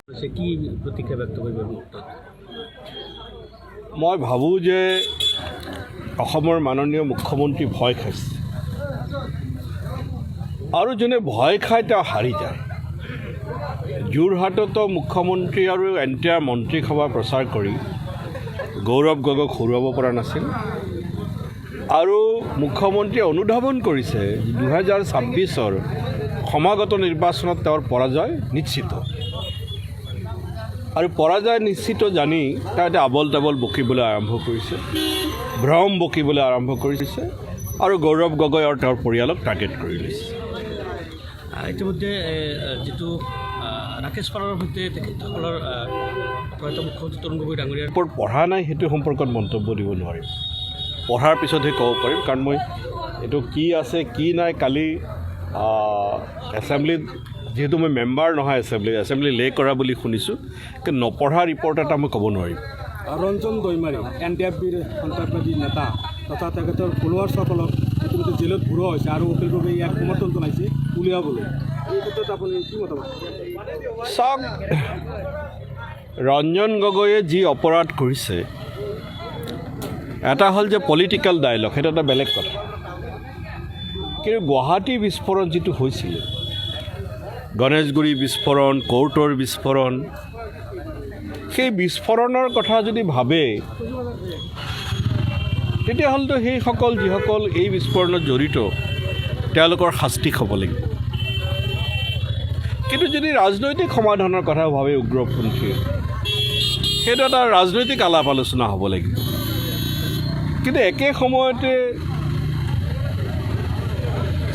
কি প্ৰতিক্ৰিয়া ব্যক্ত কৰিব মুহূৰ্তত? মই ভাবোঁ যে অসমৰ মাননীয় মুখ্যমন্ত্ৰী ভয় খাইছে আৰু যোনে ভয় খায় তেওঁ হাৰি যায়। যোৰহাটতো মুখ্যমন্ত্ৰী আৰু এনটিআৰ মন্ত্ৰীসভা প্ৰচাৰ কৰি গৌৰৱ গগৈক হৰুৱাব পৰা নাছিল আৰু মুখ্যমন্ত্ৰীয়ে অনুধাৱন কৰিছে 2026 সমাগত নিৰ্বাচনত তেওঁৰ পৰাজয় নিশ্চিত আৰু পৰাজয় নিশ্চিত জানি তেওঁ এতিয়া আবল তাবল বকিবলৈ আৰম্ভ কৰিছে, ভ্ৰম বকিবলৈ আৰম্ভ কৰিছে আৰু গৌৰৱ গগৈ আৰু তেওঁৰ পৰিয়ালক টাৰ্গেট কৰি লৈছে। ইতিমধ্যে যিটো ৰাকেশ পাৰৰ সৈতে তেখেতসকলৰ প্ৰয়াত মুখ্যমন্ত্ৰী তৰুণ গগৈ ডাঙৰীয়াৰ ওপৰত পঢ়া নাই সেইটো সম্পৰ্কত মন্তব্য দিব নোৱাৰিম। পঢ়াৰ পিছতহে ক'ব পাৰিম, কাৰণ মই এইটো কি আছে কি নাই কালি এছেম্বলিত যিহেতু মই মেম্বাৰ নহয় এছেম্বলি লে কৰা বুলি শুনিছোঁ, কিন্তু নপঢ়া ৰিপৰ্ট এটা মই ক'ব নোৱাৰিম। ৰঞ্জন দৈমাৰী NDFBৰ সন্ত্ৰাসবাদী নেতা তথা তেখেতৰ ফলোৱাৰ্ছসকলক ইতিমধ্যে জেলত ভৰোৱা হৈছে আৰু অখিল গগৈয়ে ইয়াক সমৰ্থন জনাইছে উলিয়াবলৈ। এই ক্ষেত্ৰত আপুনি কি মতামত? চাওক, ৰঞ্জন গগৈয়ে যি অপৰাধ কৰিছে এটা হ'ল যে পলিটিকেল ডায়লগ, সেইটো এটা বেলেগ কথা। কিন্তু গুৱাহাটী বিস্ফোৰণ যিটো হৈছিলে, গণেশগুৰি বিস্ফোৰণ, কোৰ্টৰ বিস্ফোৰণ, সেই বিস্ফোৰণৰ কথা যদি ভাবে তেতিয়াহ'লেতো সেইসকল যিসকল এই বিস্ফোৰণত জড়িত তেওঁলোকৰ শাস্তি হ'ব লাগিব। কিন্তু যদি ৰাজনৈতিক সমাধানৰ কথা ভাবে উগ্ৰপন্থীয়ে, সেইটো এটা ৰাজনৈতিক আলাপ আলোচনা হ'ব লাগিব। কিন্তু একে সময়তে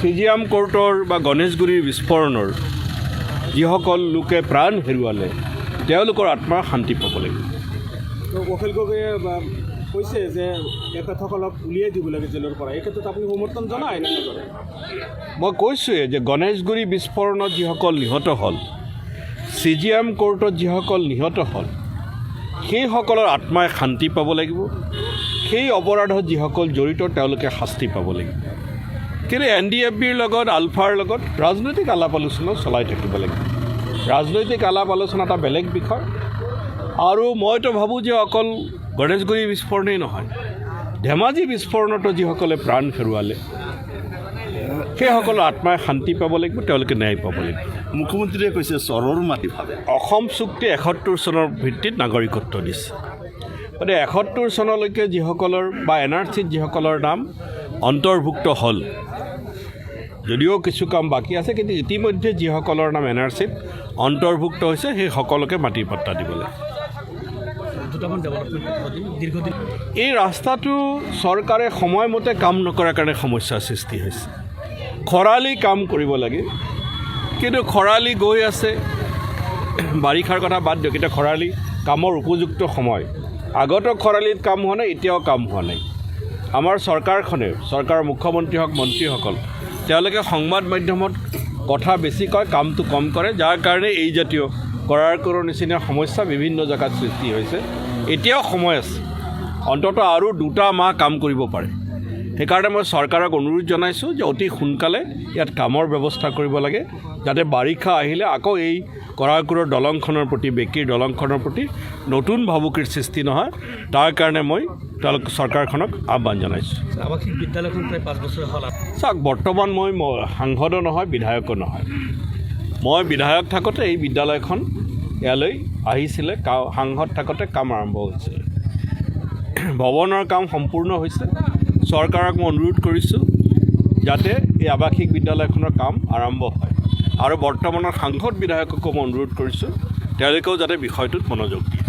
CGM কোৰ্টৰ বা গণেশগুৰিৰ বিস্ফোৰণৰ যিসকল লোকে প্ৰাণ হেৰুৱালে তেওঁলোকৰ আত্মাৰ শান্তি পাব লাগিব। অখিল গগৈয়ে কৈছে যে তেখেতসকলক উলিয়াই দিব লাগে জেলৰ পৰা। এই ক্ষেত্ৰত আপুনি সমৰ্থন জনায়? মই কৈছোঁৱে যে গণেশগুৰি বিস্ফোৰণত যিসকল নিহত হ'ল, CGM কোৰ্টত যিসকল নিহত হ'ল, সেইসকলৰ আত্মাই শান্তি পাব লাগিব। সেই অপৰাধত যিসকল জড়িত তেওঁলোকে শাস্তি পাব লাগিব। কিন্তু NDFBৰ লগত আলফাৰ লগত ৰাজনৈতিক আলাপ আলোচনা চলাই থাকিব লাগিব। ৰাজনৈতিক আলাপ আলোচনা এটা বেলেগ বিষয়। আৰু মইতো ভাবোঁ যে অকল গণেশগুৰি বিস্ফোৰণেই নহয়, ধেমাজি বিস্ফোৰণতো যিসকলে প্ৰাণ হেৰুৱালে সেইসকলৰ আত্মাই শান্তি পাব লাগিব, তেওঁলোকে ন্যায় পাব লাগিব। মুখ্যমন্ত্ৰীয়ে কৈছে চৰৰ মাটি ভাবে। অসম চুক্তি 71 চনৰ ভিত্তিত নাগৰিকত্ব দিছে। গতিকে 71 চনলৈকে যিসকলৰ বা NRCত যিসকলৰ নাম অন্তৰ্ভুক্ত হ'ল, যদিও কিছু কাম বাকী আছে, কিন্তু ইতিমধ্যে যিসকলৰ নাম NRCত অন্তৰ্ভুক্ত হৈছে সেই সকলোকে মাটিৰ পট্টা দিব লাগে। দুটামান ডেভেলপমেণ্ট দীৰ্ঘদিন এই ৰাস্তাটো চৰকাৰে সময়মতে কাম নকৰাৰ কাৰণে সমস্যাৰ সৃষ্টি হৈছে। খৰালি কাম কৰিব লাগে, কিন্তু খৰালি গৈ আছে। বাৰিষাৰ কথা বাদ দিয়ক, এতিয়া খৰালি কামৰ উপযুক্ত সময়। আগতো খৰালিত কাম হোৱা নাই, এতিয়াও কাম হোৱা নাই। আমাৰ চৰকাৰখনে, চৰকাৰৰ মুখ্যমন্ত্ৰী হওক মন্ত্ৰীসকল, তেওঁলোকে সংবাদ মাধ্যমত কথা বেছি কয়, কামটো কম কৰে, যাৰ কাৰণে এই জাতীয় কৰাৰ নিচিনা সমস্যা বিভিন্ন জেগাত সৃষ্টি হৈছে। এতিয়াও সময় আছে, অন্ততঃ আৰু 2 মাহ কাম কৰিব পাৰে। সেইকাৰণে মই চৰকাৰক অনুৰোধ জনাইছোঁ যে অতি সোনকালে ইয়াত কামৰ ব্যৱস্থা কৰিব লাগে, যাতে বাৰিষা আহিলে আকৌ এই কৰাৰকুৰৰ দলংখনৰ প্ৰতি, বেকীৰ দলংখনৰ প্ৰতি নতুন ভাবুকিৰ সৃষ্টি নহয়। তাৰ কাৰণে মই চৰকাৰখনক আহ্বান জনাইছোঁ। আৱাসিক বিদ্যালয়খন প্ৰায় 5 বছৰ হ'ল। চাওক, বৰ্তমান মই সাংসদো নহয়, বিধায়কো নহয়। মই বিধায়ক থাকোঁতে এই বিদ্যালয়খন ইয়ালৈ আহিছিলে, সাংসদ থাকোঁতে কাম আৰম্ভ হৈছিলে। ভৱনৰ কাম সম্পূৰ্ণ হৈছে। চৰকাৰক মই অনুৰোধ কৰিছোঁ যাতে এই আৱাসিক বিদ্যালয়খনৰ কাম আৰম্ভ হয়, আৰু বৰ্তমানৰ সাংসদ বিধায়ককো মই অনুৰোধ কৰিছোঁ তেওঁলোকেও যাতে বিষয়টোত মনোযোগ দিয়ে।